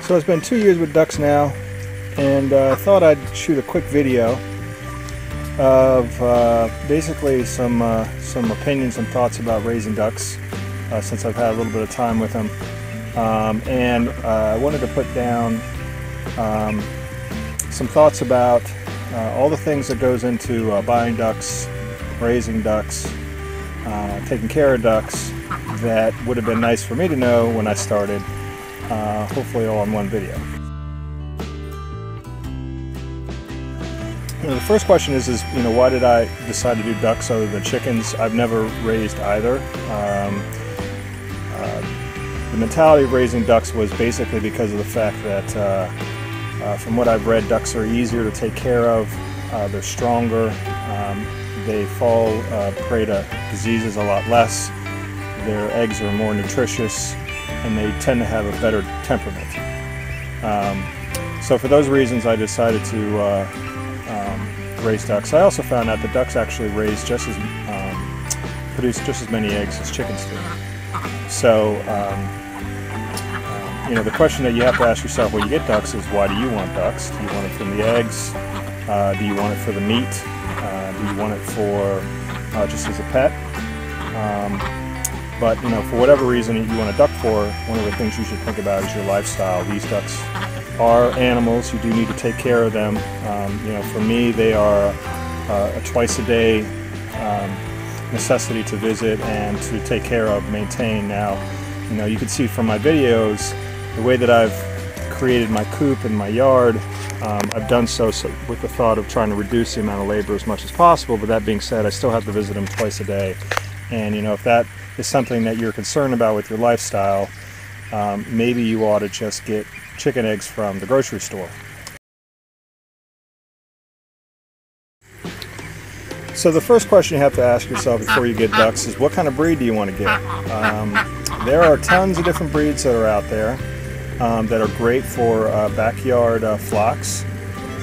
So it's been 2 years with ducks now, and I thought I'd shoot a quick video of basically some opinions and thoughts about raising ducks since I've had a little bit of time with them. And I wanted to put down some thoughts about all the things that goes into buying ducks, raising ducks, taking care of ducks that would have been nice for me to know when I started, hopefully all in one video. The first question is why did I decide to do ducks other than chickens? I've never raised either. The mentality of raising ducks was basically because of the fact that from what I've read, ducks are easier to take care of, they're stronger, they fall prey to diseases a lot less, their eggs are more nutritious, and they tend to have a better temperament. So for those reasons I decided to raise ducks. I also found out that ducks actually raise produce just as many eggs as chickens do. So the question that you have to ask yourself when you get ducks is, why do you want ducks? Do you want it from the eggs? Do you want it for the meat? Do you want it for just as a pet? But for whatever reason you want a duck for, one of the things you should think about is your lifestyle. These ducks are animals. You do need to take care of them. For me, they are a twice a day necessity to visit and to take care of, maintain. Now, you can see from my videos the way that I've created my coop in my yard. I've done so with the thought of trying to reduce the amount of labor as much as possible, but that being said, I still have to visit them twice a day. And if that is something that you're concerned about with your lifestyle, maybe you ought to just get chicken eggs from the grocery store. So the first question you have to ask yourself before you get ducks is, what kind of breed do you want to get? There are tons of different breeds that are out there that are great for backyard flocks.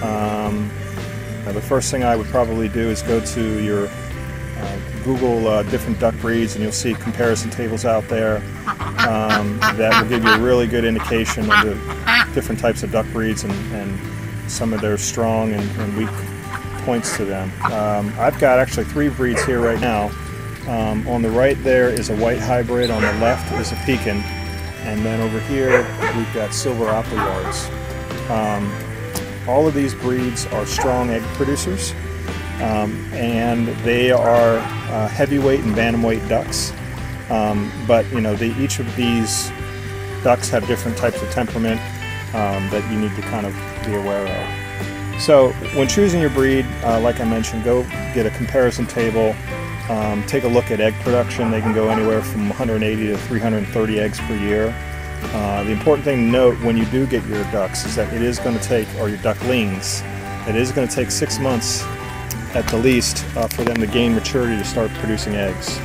The first thing I would probably do is go to your Google different duck breeds, and you'll see comparison tables out there that will give you a really good indication of the different types of duck breeds and some of their strong and weak points to them. I've got actually 3 breeds here right now. On the right there is a white hybrid, on the left is a Pekin, and then over here we've got silver appleyards. All of these breeds are strong egg producers, and they are heavyweight and bantamweight ducks. But each of these ducks have different types of temperament that you need to kind of be aware of. So when choosing your breed, like I mentioned, go get a comparison table. Take a look at egg production. They can go anywhere from 180 to 330 eggs per year. The important thing to note when you do get your ducks is that it is going to take, or your ducklings, it is going to take 6 months at the least for them to gain maturity to start producing eggs.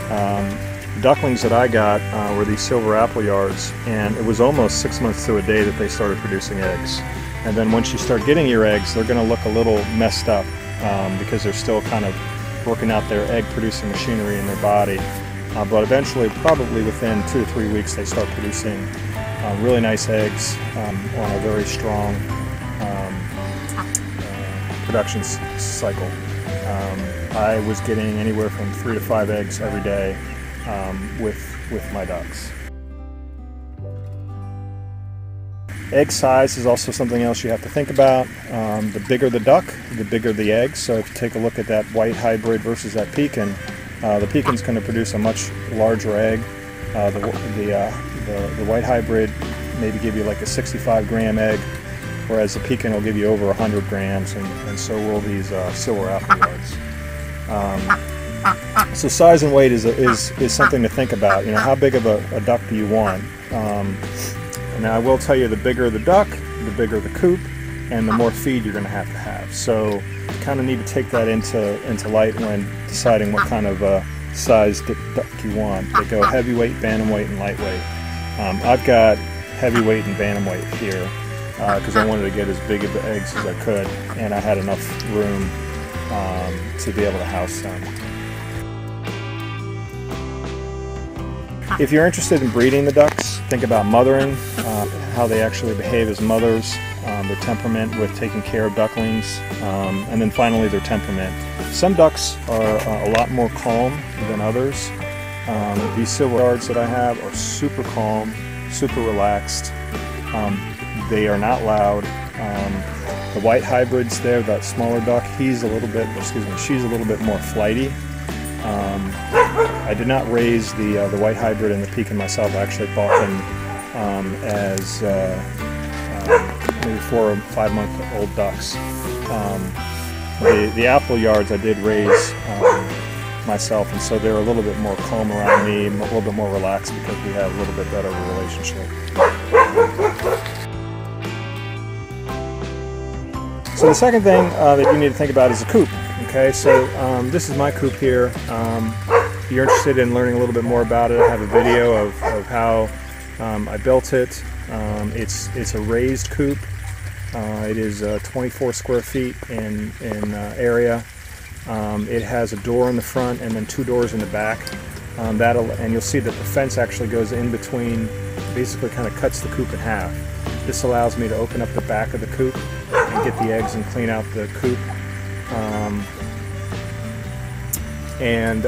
The ducklings that I got were these silver appleyards, and it was almost 6 months to a day that they started producing eggs. And then once you start getting your eggs, they're going to look a little messed up because they're still kind of working out their egg producing machinery in their body. But eventually, probably within 2 to 3 weeks, they start producing really nice eggs on a very strong production cycle. I was getting anywhere from 3 to 5 eggs every day with my ducks. Egg size is also something else you have to think about. The bigger the duck, the bigger the eggs. So if you take a look at that white hybrid versus that Pekin, the Pekin's going to produce a much larger egg. The white hybrid maybe give you like a 65-gram egg, whereas the Pekin will give you over 100 grams, and so will these silver appleyards. So size and weight is something to think about. How big of a duck do you want? Now I will tell you, the bigger the duck, the bigger the coop, and the more feed you're going to have. So you kind of need to take that into light when deciding what kind of size duck you want. They go heavyweight, bantamweight, and lightweight. I've got heavyweight and bantamweight here because I wanted to get as big of the eggs as I could, and I had enough room to be able to house them. If you're interested in breeding the ducks, think about mothering, how they actually behave as mothers, their temperament with taking care of ducklings, and then finally their temperament. Some ducks are a lot more calm than others. These silver yards that I have are super calm, super relaxed. They are not loud. The white hybrids there, that smaller duck, she's a little bit more flighty. I did not raise the white hybrid and the pekin myself. I actually bought them as maybe 4 or 5 month old ducks. The apple yards I did raise myself, and so they're a little bit more calm around me, a little bit more relaxed because we have a little bit better of a relationship. So the second thing that you need to think about is the coop. Okay, so this is my coop here. If you're interested in learning a little bit more about it, I have a video of how I built it. It's a raised coop. It is 24 square feet in area. It has a door in the front and then 2 doors in the back. And you'll see that the fence actually goes in between, basically kind of cuts the coop in half. This allows me to open up the back of the coop and get the eggs and clean out the coop. And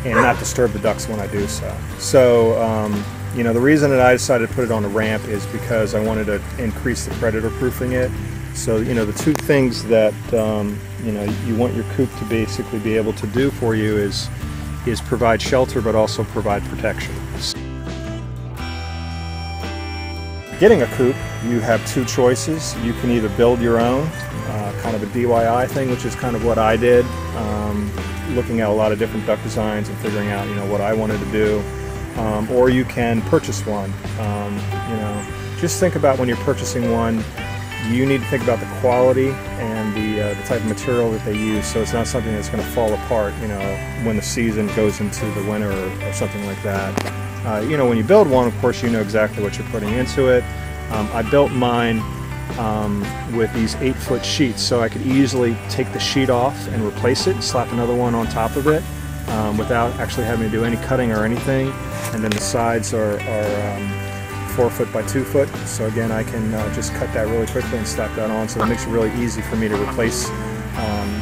not disturb the ducks when I do so. So, you know, the reason that I decided to put it on a ramp is because I wanted to increase the predator proofing it. So, you know, the two things that, you know, you want your coop to basically be able to do for you is provide shelter, but also provide protection. Getting a coop, you have 2 choices. You can either build your own, kind of a DIY thing, which is kind of what I did, looking at a lot of different duck designs and figuring out, you know, what I wanted to do, or you can purchase one. You know, just think about when you're purchasing one, you need to think about the quality and the type of material that they use, so it's not something that's going to fall apart, you know, when the season goes into the winter or something like that. You know, when you build one, of course, you know exactly what you're putting into it. I built mine with these 8-foot sheets, so I could easily take the sheet off and replace it and slap another one on top of it without actually having to do any cutting or anything. And then the sides are 4 foot by 2 foot, so again I can just cut that really quickly and slap that on, so that makes it really easy for me to replace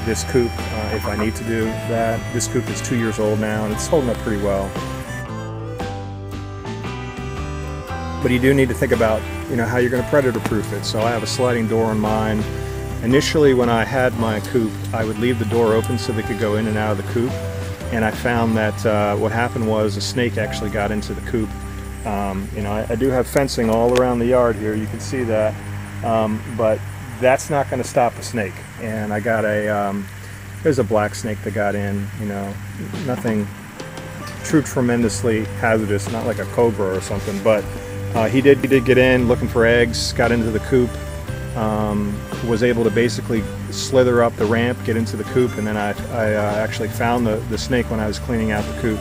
this coop if I need to do that. This coop is 2 years old now and it's holding up pretty well. But you do need to think about, you know, how you're going to predator proof it. So I have a sliding door on mine. Initially when I had my coop, I would leave the door open so they could go in and out of the coop, and I found that what happened was a snake actually got into the coop. You know, I do have fencing all around the yard here, you can see that, but that's not going to stop a snake. And I got there's a black snake that got in, you know, nothing too tremendously hazardous, not like a cobra or something, but he did get in looking for eggs, got into the coop, was able to basically slither up the ramp, get into the coop, and then I actually found the snake when I was cleaning out the coop.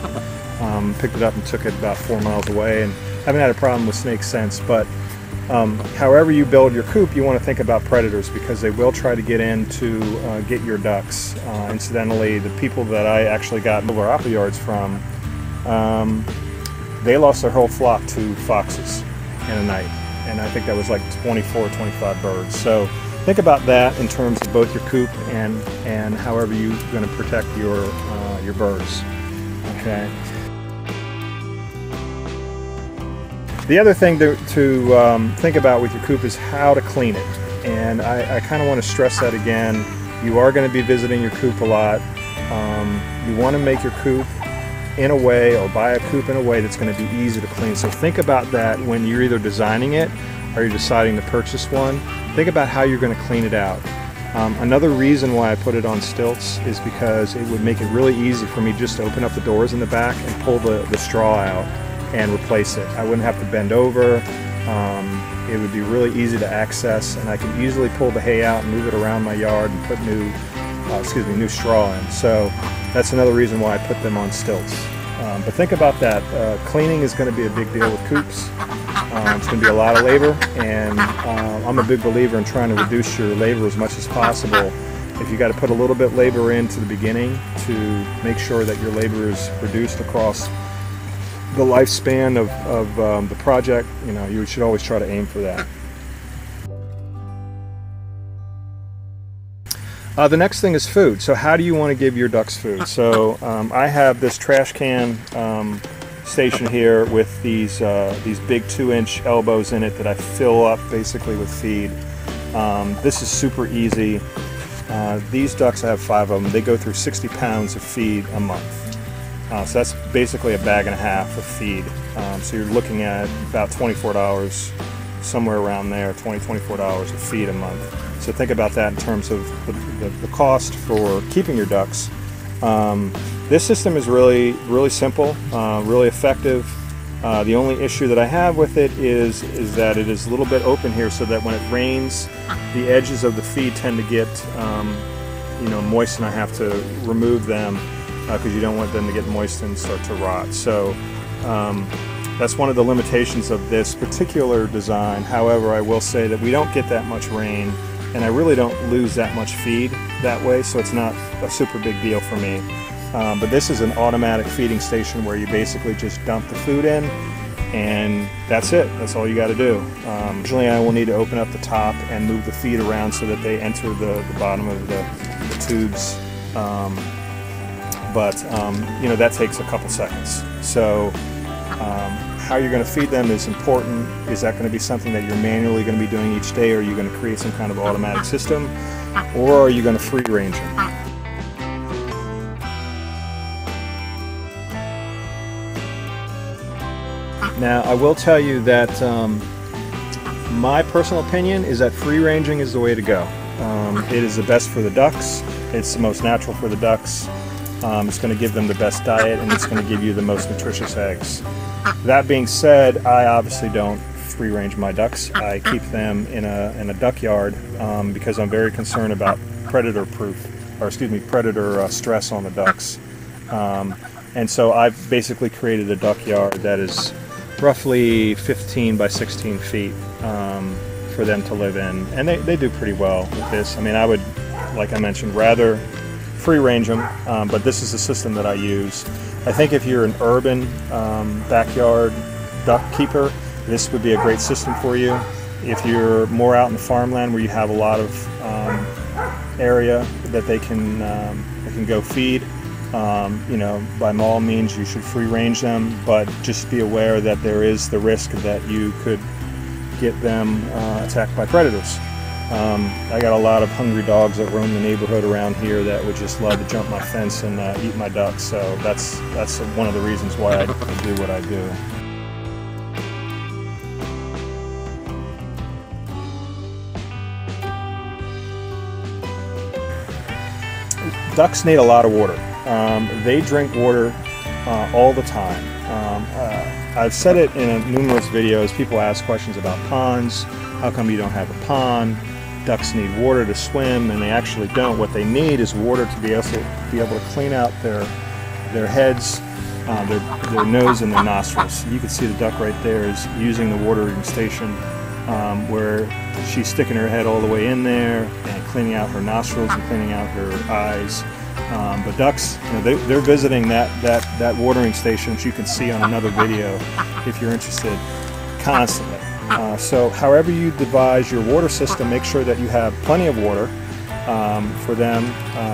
Picked it up and took it about 4 miles away, and haven't had a problem with snakes since. But however you build your coop, you want to think about predators, because they will try to get in to get your ducks. Incidentally, the people that I actually got our apple yards from, they lost their whole flock to foxes in a night, and I think that was like 24 or 25 birds. So think about that in terms of both your coop and however you're going to protect your birds. Okay. The other thing to think about with your coop is how to clean it, and I kind of want to stress that again. You are going to be visiting your coop a lot. You want to make your coop in a way, or buy a coop in a way that's going to be easy to clean. So think about that when you're either designing it or you're deciding to purchase one. Think about how you're going to clean it out. Another reason why I put it on stilts is because it would make it really easy for me just to open up the doors in the back and pull the straw out and replace it. I wouldn't have to bend over. It would be really easy to access, and I can easily pull the hay out and move it around my yard and put new straw in. So that's another reason why I put them on stilts. But think about that. Cleaning is going to be a big deal with coops. It's going to be a lot of labor, and I'm a big believer in trying to reduce your labor as much as possible. If you got to put a little bit labor into the beginning to make sure that your labor is reduced across the lifespan of the project, you know, you should always try to aim for that. The next thing is food. So how do you want to give your ducks food? So I have this trash can station here with these big 2-inch elbows in it that I fill up basically with feed. This is super easy. These ducks, I have 5 of them. They go through 60 pounds of feed a month. So that's basically a bag and a half of feed. So you're looking at about $24, somewhere around there, $24 of feed a month. So think about that in terms of the cost for keeping your ducks. This system is really simple, really effective. The only issue that I have with it is that it is a little bit open here, so that when it rains, the edges of the feed tend to get you know, moist, and I have to remove them because you don't want them to get moist and start to rot. So that's one of the limitations of this particular design. However, I will say that we don't get that much rain, and I really don't lose that much feed that way, so it's not a super big deal for me. But this is an automatic feeding station where you basically just dump the food in, and that's it. That's all you got to do. Usually I will need to open up the top and move the feed around so that they enter the bottom of the tubes. You know, that takes a couple seconds. So how you're going to feed them is important. Is that going to be something that you're manually going to be doing each day, or are you going to create some kind of automatic system, or are you going to free range them? Now, I will tell you that my personal opinion is that free ranging is the way to go. It is the best for the ducks. It's the most natural for the ducks. It's going to give them the best diet, and it's going to give you the most nutritious eggs. That being said, I obviously don't free range my ducks. I keep them in a duck yard because I'm very concerned about predator stress on the ducks. And so I've basically created a duck yard that is roughly 15 by 16 feet for them to live in, and they do pretty well with this. I mean, I would, like I mentioned, rather free range them, but this is the system that I use. I think if you're an urban backyard duck keeper, this would be a great system for you. If you're more out in the farmland where you have a lot of area that they can go feed, you know, by all means you should free range them, but just be aware that there is the risk that you could get them attacked by predators. I got a lot of hungry dogs that roam the neighborhood around here that would just love to jump my fence and eat my ducks, so that's one of the reasons why I do what I do. Ducks need a lot of water. They drink water all the time. I've said it in numerous videos. People ask questions about ponds. How come you don't have a pond? Ducks need water to swim, and they actually don't. What they need is water to be able to clean out their heads, their nose, and their nostrils. You can see the duck right there is using the watering station where she's sticking her head all the way in there and cleaning out her nostrils and cleaning out her eyes. But ducks, you know, they're visiting that watering station, which you can see on another video if you're interested, constantly. So however you devise your water system, make sure that you have plenty of water for them.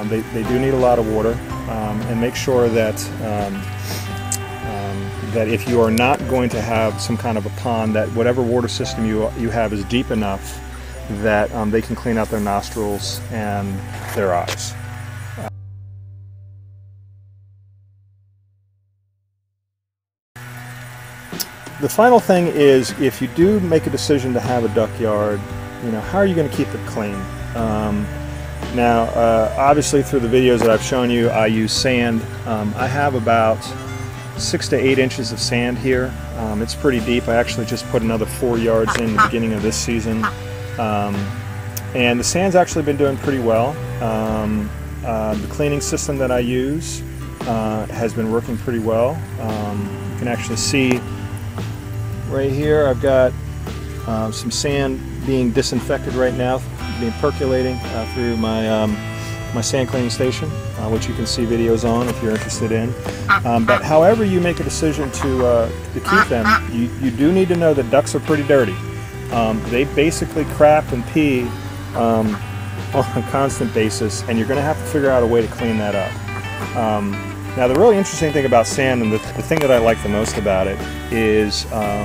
They do need a lot of water, and make sure that that if you are not going to have some kind of a pond, that whatever water system you have is deep enough that they can clean out their nostrils and their eyes. The final thing is, if you do make a decision to have a duck yard, you know, how are you going to keep it clean? Now, obviously through the videos that I've shown you, I use sand. I have about 6 to 8 inches of sand here. It's pretty deep. I actually just put another 4 yards in the beginning of this season. And the sand's actually been doing pretty well. The cleaning system that I use has been working pretty well. You can actually see right here I've got some sand being disinfected right now, being percolating through my my sand cleaning station, which you can see videos on if you're interested in. But however you make a decision to keep them, you do need to know that ducks are pretty dirty. They basically crap and pee on a constant basis, and you're going to have to figure out a way to clean that up. Now the really interesting thing about sand, and the thing that I like the most about it, is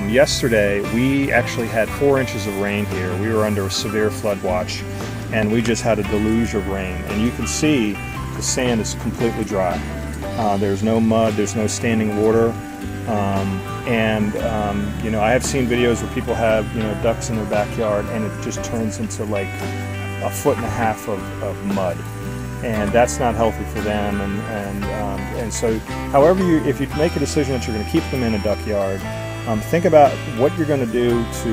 yesterday we actually had 4 inches of rain here. We were under a severe flood watch, and we just had a deluge of rain. And you can see the sand is completely dry. There's no mud, there's no standing water. You know, I have seen videos where people have, you know, ducks in their backyard, and it just turns into like 1.5 foot of mud. And that's not healthy for them, and so however if you make a decision that you're going to keep them in a duck yard, think about what you're going to do to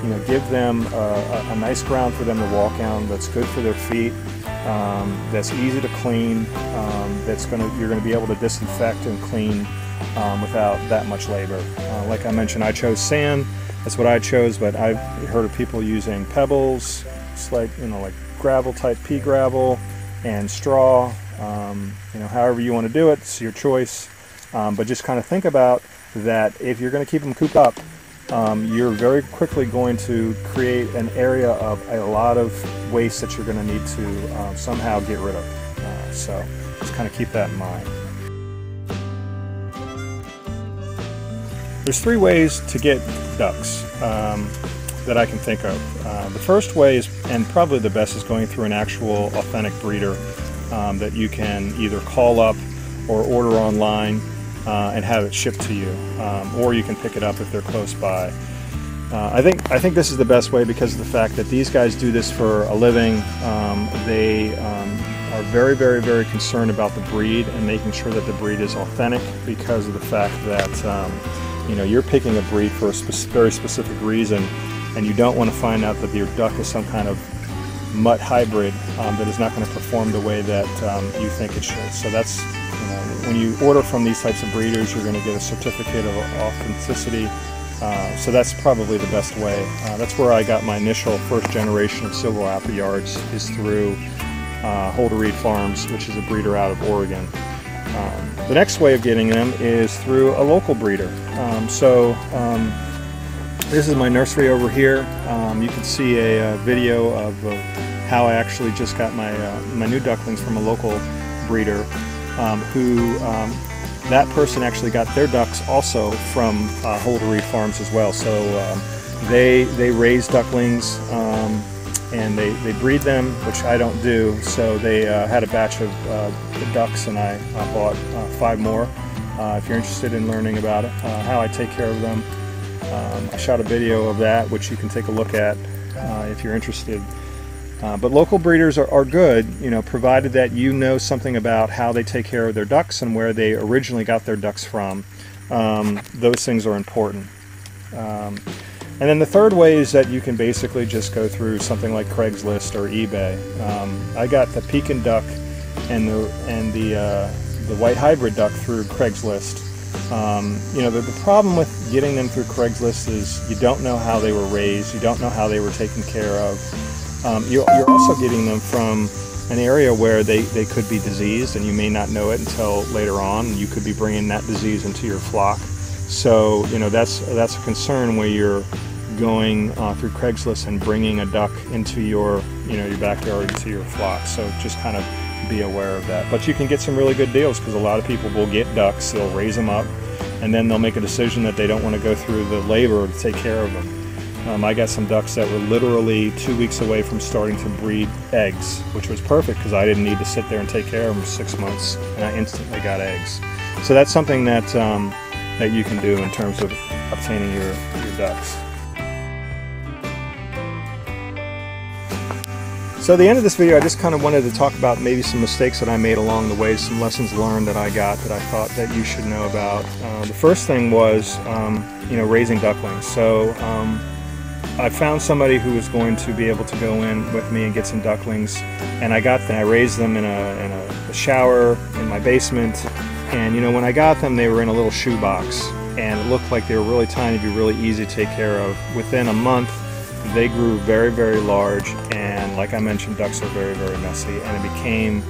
you know, give them a nice ground for them to walk on that's good for their feet, that's easy to clean, you're going to be able to disinfect and clean without that much labor. Like I mentioned, I chose sand. That's what I chose, but I've heard of people using pebbles. It's like, you know, like gravel type pea gravel and straw. You know, however you want to do it, it's your choice. But just kind of think about that. If you're going to keep them cooped up, you're very quickly going to create an area of a lot of waste that you're going to need to somehow get rid of. So just kind of keep that in mind. There's 3 ways to get ducks that I can think of. The first way is, and probably the best, is going through an actual authentic breeder that you can either call up or order online and have it shipped to you, or you can pick it up if they're close by. I think this is the best way because of the fact that these guys do this for a living. They are very, very, very concerned about the breed and making sure that the breed is authentic, because of the fact that you know, you're picking a breed for a very specific reason, and you don't want to find out that your duck is some kind of mutt hybrid that is not going to perform the way that you think it should. So that's, you know, when you order from these types of breeders, you're going to get a certificate of authenticity. So that's probably the best way. That's where I got my initial first generation of silver apple yards, is through Holder-Reed Farms, which is a breeder out of Oregon. The next way of getting them is through a local breeder. This is my nursery over here. You can see a video of how I actually just got my new ducklings from a local breeder, that person actually got their ducks also from Holder-Reed Farms as well. So they raise ducklings and they breed them, which I don't do. So they had a batch of ducks, and I bought 5 more. If you're interested in learning about how I take care of them, I shot a video of that, which you can take a look at if you're interested. But local breeders are good, you know, provided that you know something about how they take care of their ducks and where they originally got their ducks from. Those things are important. And then the third way is that you can basically just go through something like Craigslist or eBay. I got the Pekin duck and the white hybrid duck through Craigslist. You know, the problem with getting them through Craigslist is you don't know how they were raised, you don't know how they were taken care of. You're also getting them from an area where they could be diseased, and you may not know it until later on. You could be bringing that disease into your flock. So, you know, that's a concern where you're going through Craigslist and bringing a duck into your backyard, into your flock. So just kind of be aware of that. But you can get some really good deals, because a lot of people will get ducks, they'll raise them up, and then they'll make a decision that they don't want to go through the labor to take care of them. I got some ducks that were literally 2 weeks away from starting to breed eggs, which was perfect because I didn't need to sit there and take care of them for 6 months, and I instantly got eggs. So that's something that that you can do in terms of obtaining your ducks. So at the end of this video, I just kind of wanted to talk about maybe some mistakes that I made along the way, some lessons learned that I got that I thought that you should know about. The first thing was, you know, raising ducklings. So I found somebody who was going to be able to go in with me and get some ducklings, and I raised them in a shower in my basement. And you know, when I got them, they were in a little shoe box, and it looked like they were really tiny, to be really easy to take care of. Within a month, they grew very, very large, and like I mentioned, ducks are very, very messy, and it became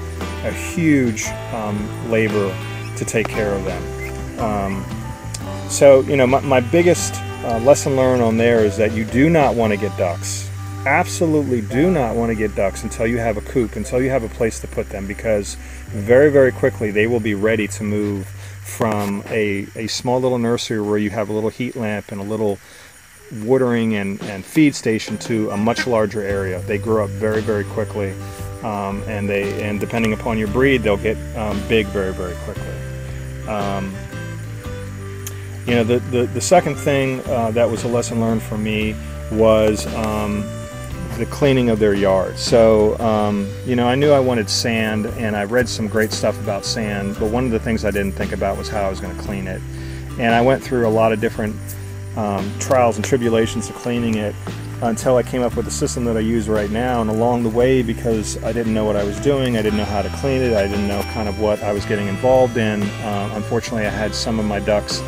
a huge labor to take care of them. So, you know, my biggest lesson learned on there is that you do not want to get ducks. Absolutely do not want to get ducks until you have a coop, until you have a place to put them, because very, very quickly they will be ready to move from a small little nursery where you have a little heat lamp and a little watering and feed station to a much larger area. They grow up very, very quickly, and depending upon your breed, they'll get big very, very quickly. You know, the second thing that was a lesson learned for me was the cleaning of their yard. So, you know, I knew I wanted sand, and I read some great stuff about sand, but one of the things I didn't think about was how I was going to clean it. And I went through a lot of different trials and tribulations of cleaning it until I came up with the system that I use right now. And along the way, because I didn't know what I was doing, I didn't know how to clean it, I didn't know kind of what I was getting involved in, unfortunately I had some of my ducks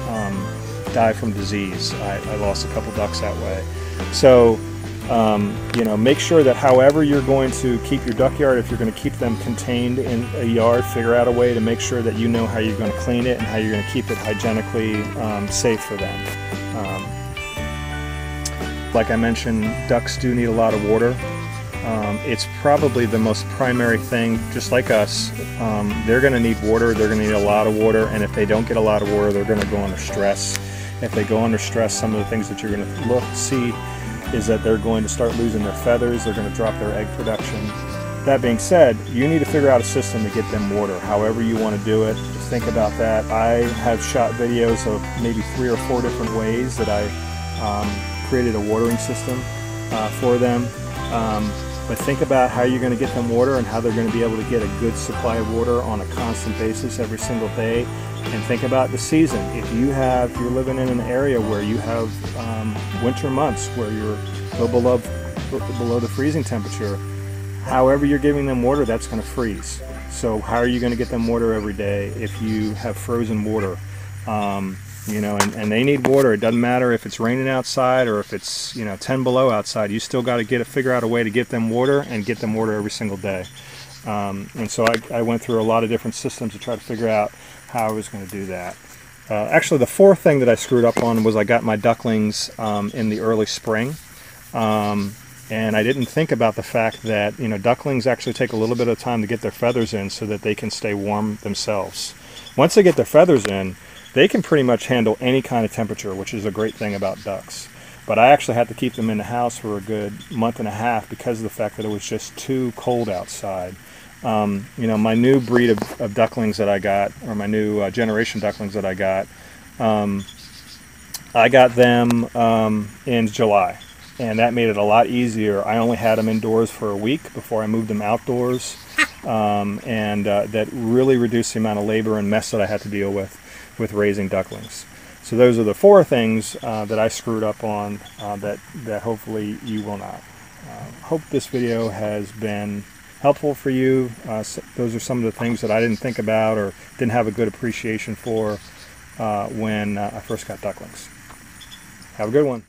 die from disease. I lost a couple ducks that way. So, you know, make sure that however you're going to keep your duck yard, if you're going to keep them contained in a yard, figure out a way to make sure that you know how you're going to clean it and how you're going to keep it hygienically safe for them. Like I mentioned, ducks do need a lot of water. It's probably the most primary thing, just like us. They're going to need water, they're going to need a lot of water, and if they don't get a lot of water, they're going to go under stress. If they go under stress, some of the things that you're going to see is that they're going to start losing their feathers, they're going to drop their egg production. That being said, you need to figure out a system to get them water, however you want to do it. Just think about that. I have shot videos of maybe 3 or 4 different ways that I created a watering system for them. But think about how you're going to get them water and how they're going to be able to get a good supply of water on a constant basis every single day. And think about the season. If you're living in an area where you have winter months where you're below the freezing temperature, however you're giving them water, that's going to freeze. So how are you going to get them water every day if you have frozen water? You know, and they need water. It doesn't matter if it's raining outside or if it's, you know, 10 below outside. You still got to figure out a way to get them water and get them water every single day. And so I went through a lot of different systems to try to figure out how I was going to do that. Actually, the fourth thing that I screwed up on was I got my ducklings in the early spring. And I didn't think about the fact that, you know, ducklings actually take a little bit of time to get their feathers in so that they can stay warm themselves. Once they get their feathers in, they can pretty much handle any kind of temperature, which is a great thing about ducks. But I actually had to keep them in the house for a good month and a half because of the fact that it was just too cold outside. You know, my new breed of ducklings that I got, or my new generation ducklings that I got them in July. And that made it a lot easier. I only had them indoors for a week before I moved them outdoors. That really reduced the amount of labor and mess that I had to deal with raising ducklings. So those are the 4 things that I screwed up on that hopefully you will not. Hope this video has been helpful for you. Those are some of the things that I didn't think about or didn't have a good appreciation for when I first got ducklings. Have a good one.